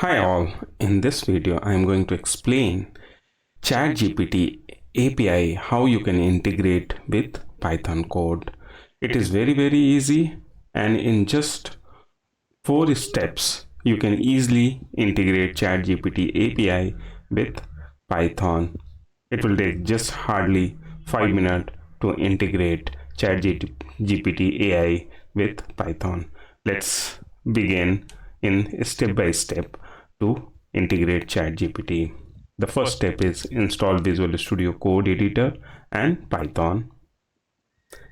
Hi all, in this video I am going to explain ChatGPT API, how you can integrate with Python code. It is very easy, and in just 4 steps you can easily integrate ChatGPT API with Python. It will take just hardly 5 minutes to integrate ChatGPT AI with Python. Let's begin in step by step to integrate ChatGPT. The first step is install Visual Studio Code Editor and Python.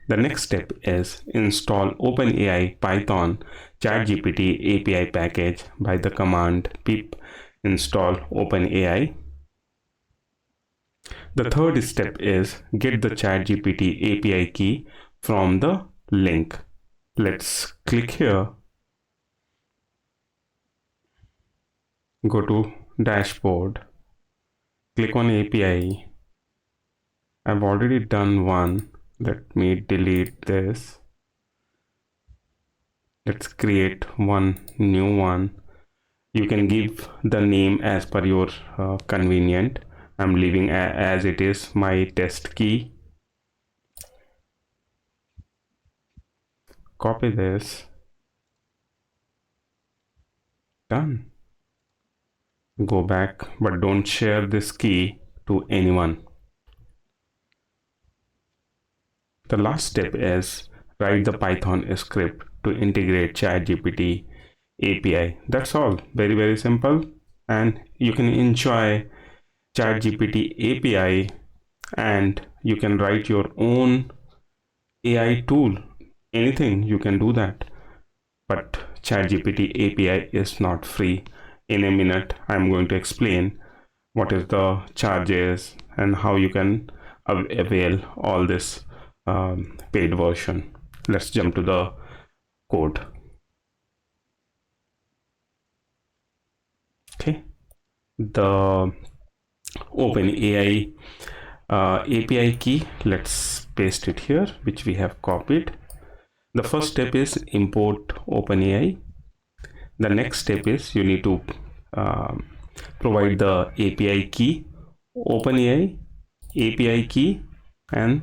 The next step is install OpenAI Python ChatGPT API Package by the command pip install OpenAI. The third step is get the ChatGPT API key from the link. Let's click here, go to dashboard, click on API. I've already done one. Let me delete this. Let's create one new one. You can give the name as per your convenient. I'm leaving as it is my test key. Copy this. Done. Go back, but don't share this key to anyone. The last step is write the Python script to integrate ChatGPT API. That's all. Very simple, and you can enjoy ChatGPT API, and you can write your own AI tool. Anything you can do that. But ChatGPT API is not free. In a minute, I'm going to explain what is the charges and how you can avail all this paid version. Let's jump to the code. Okay, the OpenAI API key, let's paste it here, which we have copied. The first step is import OpenAI. The next step is you need to provide the API key, OpenAI API key, and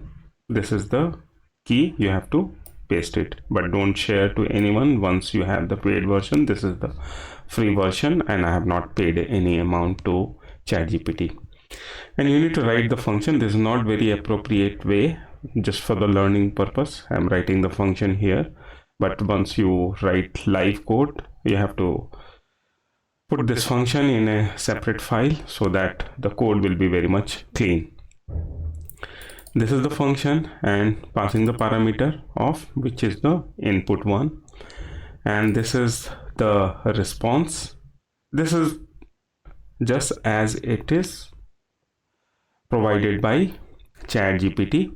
this is the key. You have to paste it, but don't share to anyone. Once you have the paid version, this is the free version, and I have not paid any amount to ChatGPT. And you need to write the function. This is not very appropriate way, just for the learning purpose I'm writing the function here. But once you write live code, you have to put this function in a separate file so that the code will be very much clean. This is the function, and passing the parameter of which is the input one, and this is the response. This is just as it is provided by ChatGPT,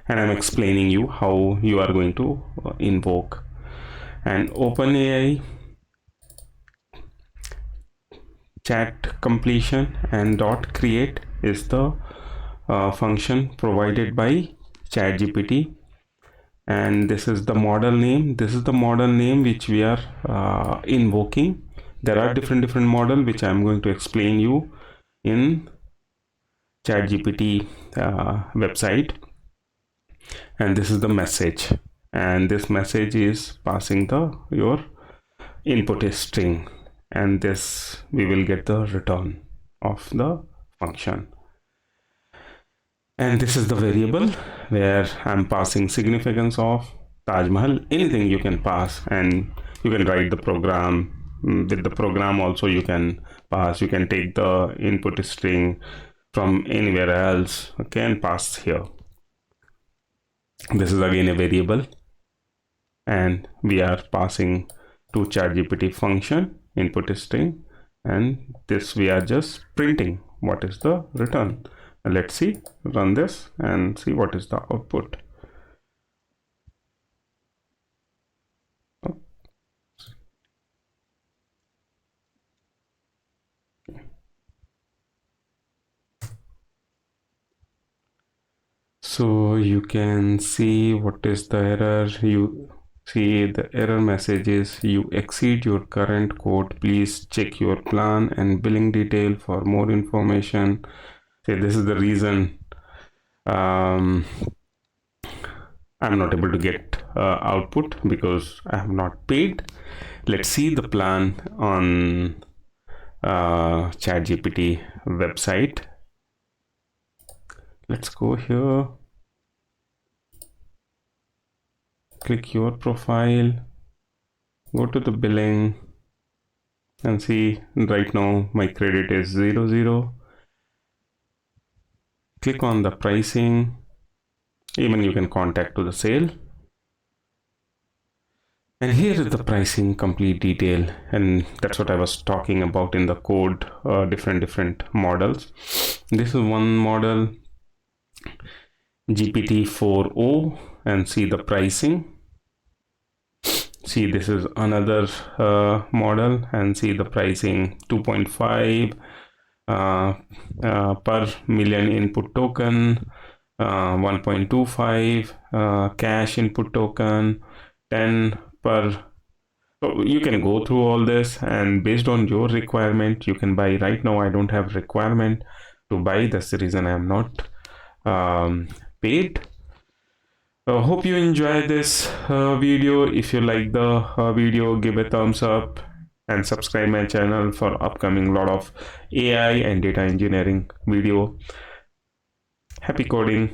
and I'm explaining you how you are going to invoke. And OpenAI chat completion and dot create is the function provided by ChatGPT, and this is the model name. This is the model name which we are invoking. There are different model which I'm going to explain you in ChatGPT website. And this is the message, and this message is passing the your input string, and this we will get the return of the function. And this is the variable where I'm passing significance of Taj Mahal. Anything you can pass, and you can write the program. With the program also you can pass. You can take the input string from anywhere else, okay, and pass here. This is again a variable, and we are passing to ChatGPT function input string, and this we are just printing what is the return. Let's see, run this and see what is the output. So you can see what is the error. You See the error messages: you exceed your current quote, please check your plan and billing detail for more information. See, this is the reason I'm not able to get output because I have not paid. Let's see the plan on ChatGPT website. Let's go here, click your profile, go to the billing, and see right now my credit is 00. Click on the pricing. Even you can contact to the sale. And here is the pricing complete detail, and that's what I was talking about in the code, different models. This is one model, GPT-4o, and see the pricing. See, this is another model, and see the pricing: 2.5 per million input token, 1.25 cash input token, 10 per. So you can go through all this, and based on your requirement you can buy. Right now I don't have requirement to buy, that's the reason I am not paid. Hope you enjoy this video. If you like the video, give a thumbs up and subscribe my channel for upcoming lot of AI and data engineering video. Happy coding.